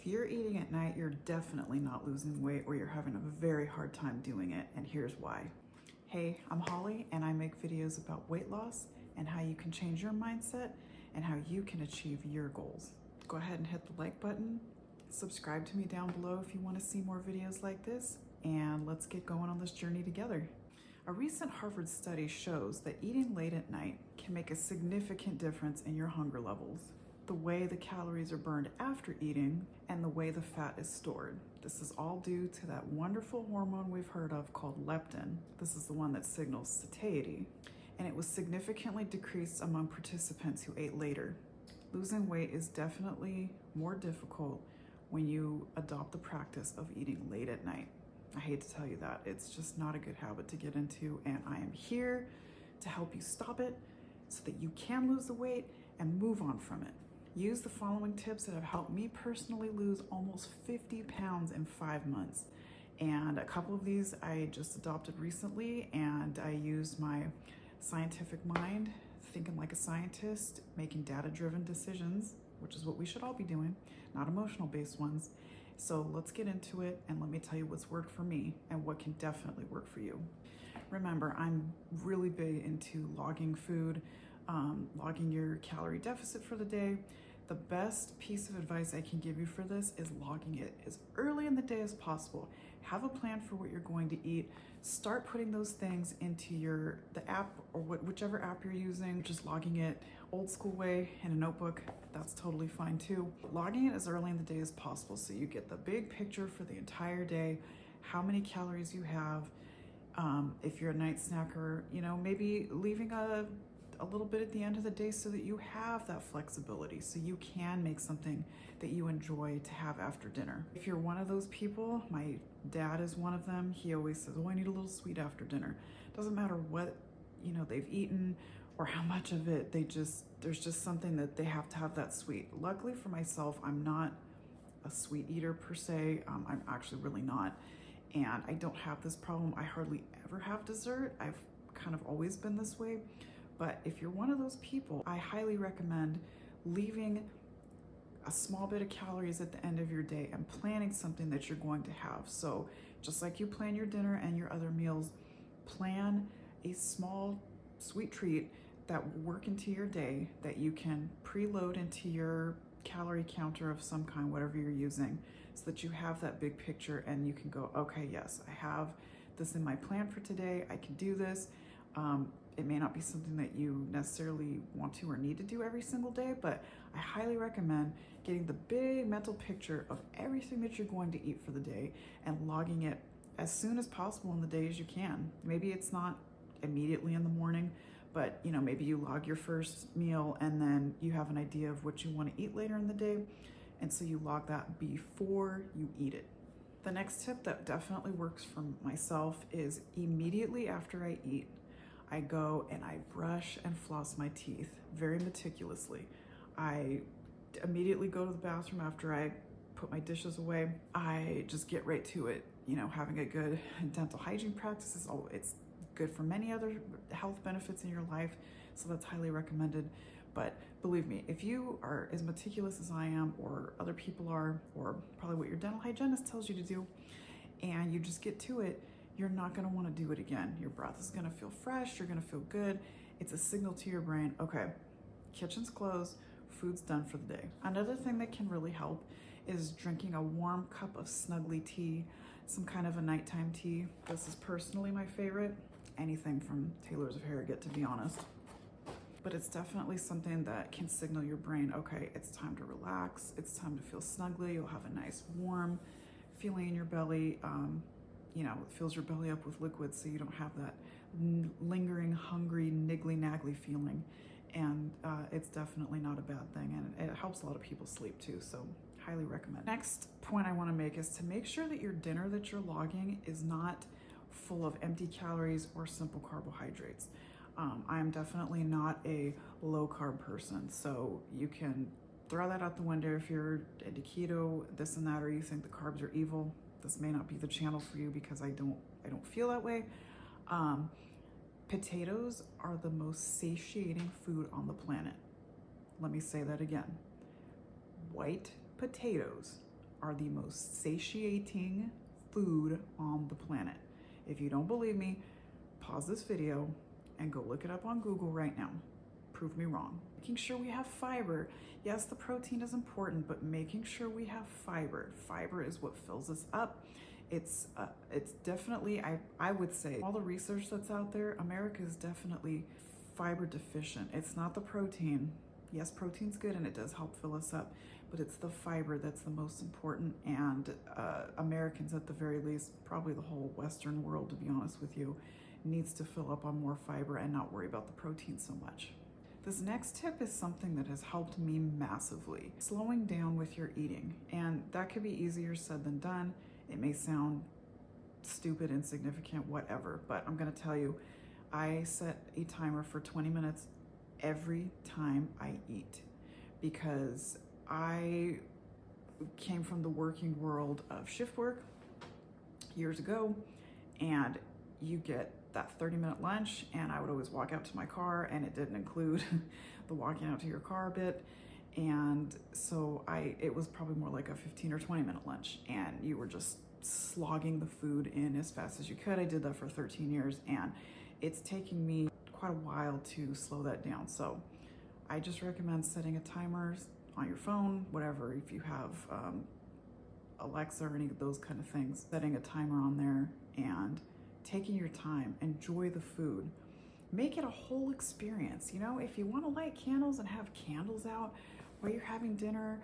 you're eating at night, you're definitely not losing weight, or you're having a very hard time doing it, and here's why. Hey, I'm Holly, and I make videos about weight loss and how you can change your mindset and how you can achieve your goals. Go ahead and hit the like button, subscribe to me down below if you want to see more videos like this, and let's get going on this journey together. A recent Harvard study shows that eating late at night can make a significant difference in your hunger levels, the way the calories are burned after eating, and the way the fat is stored. This is all due to that wonderful hormone we've heard of called leptin. This is the one that signals satiety, and it was significantly decreased among participants who ate later. Losing weight is definitely more difficult when you adopt the practice of eating late at night. I hate to tell you that. It's just not a good habit to get into, and I am here to help you stop it so that you can lose the weight and move on from it. Use the following tips that have helped me personally lose almost 50 pounds in 5 months. And a couple of these I just adopted recently, and I used my scientific mind, thinking like a scientist, making data-driven decisions, which is what we should all be doing, not emotional-based ones. So let's get into it, and let me tell you what's worked for me and what can definitely work for you. Remember, I'm really big into logging food, logging your calorie deficit for the day. The best piece of advice I can give you for this is logging it as early in the day as possible. Have a plan for what you're going to eat. Start putting those things into the app, or whichever app you're using. Just logging it old school way in a notebook, that's totally fine too. Logging it as early in the day as possible so you get the big picture for the entire day, how many calories you have. If you're a night snacker, maybe leaving a little bit at the end of the day so that you have that flexibility, so you can make something that you enjoy to have after dinner. If you're one of those people, my dad is one of them, he always says, oh, I need a little sweet after dinner. Doesn't matter what they've eaten or how much of it, there's just something that they have to have that sweet. Luckily for myself, I'm not a sweet eater per se. I'm actually really not, and I don't have this problem. I hardly ever have dessert. I've kind of always been this way. But if you're one of those people, I highly recommend leaving a small bit of calories at the end of your day and planning something that you're going to have. So just like you plan your dinner and your other meals, plan a small sweet treat that will work into your day that you can preload into your calorie counter of some kind, whatever you're using, so that you have that big picture and you can go, okay, yes, I have this in my plan for today. I can do this. It may not be something that you necessarily want to or need to do every single day, but I highly recommend getting the big mental picture of everything that you're going to eat for the day and logging it as soon as possible in the day as you can. Maybe it's not immediately in the morning, but maybe you log your first meal and then you have an idea of what you want to eat later in the day, and so you log that before you eat it. The next tip that definitely works for myself is immediately after I eat, I go and I brush and floss my teeth very meticulously. I immediately go to the bathroom after I put my dishes away. I just get right to it. Having a good dental hygiene practice it's good for many other health benefits in your life, so that's highly recommended. But believe me, if you are as meticulous as I am, or other people are, or probably what your dental hygienist tells you to do, and you just get to it, you're not going to want to do it again. Your breath is going to feel fresh. You're going to feel good. It's a signal to your brain, okay, kitchen's closed, food's done for the day. Another thing that can really help is drinking a warm cup of snuggly tea, some kind of a nighttime tea. This is personally my favorite. Anything from Taylor's of Harrogate, to be honest. But it's definitely something that can signal your brain, okay, it's time to relax. It's time to feel snuggly. You'll have a nice warm feeling in your belly. It fills your belly up with liquid, so you don't have that lingering, hungry, niggly-naggly feeling. And it's definitely not a bad thing, and it helps a lot of people sleep too, so highly recommend. Next point I want to make is to make sure that your dinner that you're logging is not full of empty calories or simple carbohydrates. I am definitely not a low-carb person, so you can throw that out the window if you're into keto, this and that, or you think the carbs are evil. This may not be the channel for you because I don't feel that way. Potatoes are the most satiating food on the planet. Let me say that again. White potatoes are the most satiating food on the planet. If you don't believe me, pause this video and go look it up on Google right now. Prove me wrong. Making sure we have fiber. Yes, the protein is important, but making sure we have fiber. Fiber is what fills us up. It's definitely, I would say, all the research that's out there, America is definitely fiber deficient. It's not the protein. Yes, protein's good and it does help fill us up, but it's the fiber that's the most important. And Americans, at the very least, probably the whole Western world, to be honest with you, needs to fill up on more fiber and not worry about the protein so much. This next tip is something that has helped me massively. Slowing down with your eating. And that could be easier said than done. It may sound stupid, insignificant, whatever, but I'm gonna tell you, I set a timer for 20 minutes every time I eat, because I came from the working world of shift work years ago, and you get that 30-minute lunch, and I would always walk out to my car, and it didn't include the walking out to your car bit. And so it was probably more like a 15 or 20-minute lunch, and you were just slogging the food in as fast as you could. I did that for 13 years, and it's taking me quite a while to slow that down. So I just recommend setting a timer on your phone, whatever, if you have Alexa or any of those kind of things, setting a timer on there and taking your time. Enjoy the food. Make it a whole experience. You know, if you want to light candles and have candles out while you're having dinner,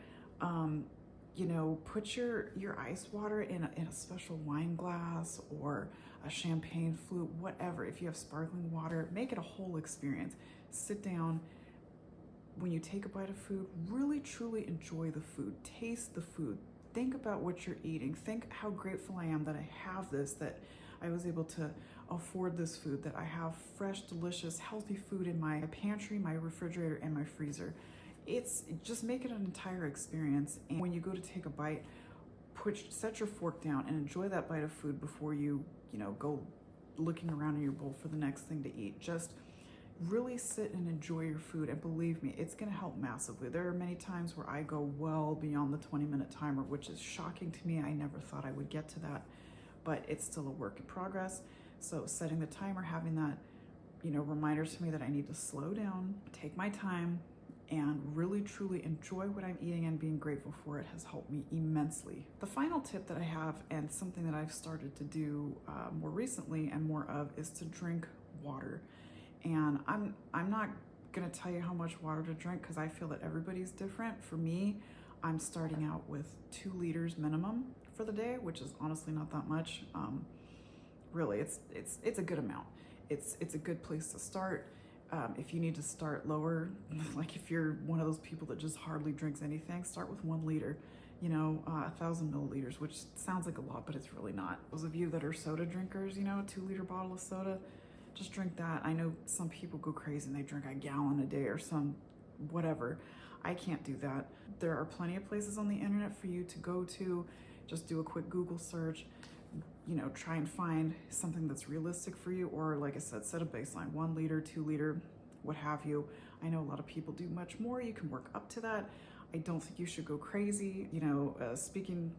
you know, put your ice water in a special wine glass or a champagne flute, whatever. If you have sparkling water, make it a whole experience. Sit down. When you take a bite of food, really truly enjoy the food. Taste the food. Think about what you're eating. Think how grateful I am that I have this, that I was able to afford this food, that I have fresh, delicious, healthy food in my pantry, my refrigerator, and my freezer. Just make it an entire experience. And when you go to take a bite, set your fork down and enjoy that bite of food before you go looking around in your bowl for the next thing to eat. Just really sit and enjoy your food, and believe me, it's going to help massively. There are many times where I go well beyond the 20-minute timer, which is shocking to me. I never thought I would get to that, but it's still a work in progress. So setting the timer, having that, reminder to me that I need to slow down, take my time, and really truly enjoy what I'm eating and being grateful for it has helped me immensely. The final tip that I have, and something that I've started to do more recently and more of, is to drink water. And I'm not gonna tell you how much water to drink, because I feel that everybody's different. For me, I'm starting out with 2 liters minimum for the day, which is honestly not that much. Really, it's a good amount. It's a good place to start. If you need to start lower, like if you're one of those people that just hardly drinks anything, start with 1 liter, 1,000 milliliters, which sounds like a lot, but it's really not. Those of you that are soda drinkers, a 2-liter bottle of soda, just drink that. I know some people go crazy and they drink a gallon a day or some whatever. I can't do that. There are plenty of places on the internet for you to go to. Just do a quick Google search, try and find something that's realistic for you, or like I said, set a baseline, 1 liter, 2 liter, what have you. I know a lot of people do much more. You can work up to that. I don't think you should go crazy. Speaking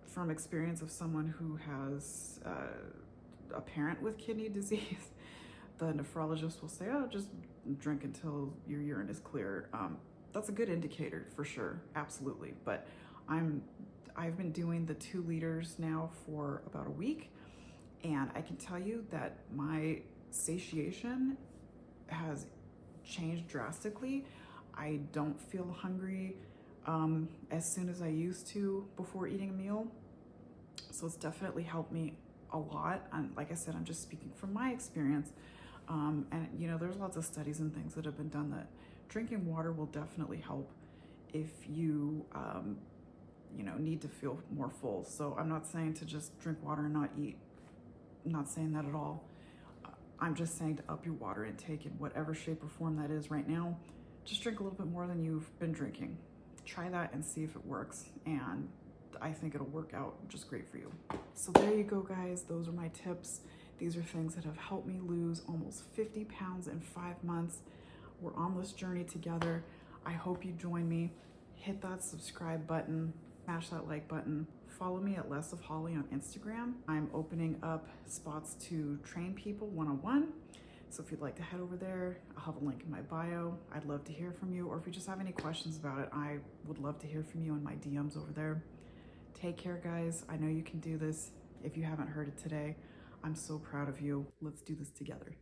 from experience of someone who has a parent with kidney disease, the nephrologist will say, oh, just drink until your urine is clear. That's a good indicator for sure, absolutely. But I've been doing the 2 liters now for about a week, and I can tell you that my satiation has changed drastically. I don't feel hungry as soon as I used to before eating a meal. So it's definitely helped me a lot. And like I said, I'm just speaking from my experience. And there's lots of studies and things that have been done that drinking water will definitely help if you need to feel more full. So I'm not saying to just drink water and not eat. I'm not saying that at all. I'm just saying to up your water intake in whatever shape or form that is right now. Just drink a little bit more than you've been drinking. Try that and see if it works. And I think it'll work out just great for you. So there you go, guys. Those are my tips. These are things that have helped me lose almost 50 pounds in 5 months. We're on this journey together. I hope you join me. Hit that subscribe button. Smash that like button. Follow me at Less of Holly on Instagram. I'm opening up spots to train people one-on-one. So if you'd like to head over there, I'll have a link in my bio. I'd love to hear from you. Or if you just have any questions about it, I would love to hear from you in my DMs over there. Take care, guys. I know you can do this. If you haven't heard it today, I'm so proud of you. Let's do this together.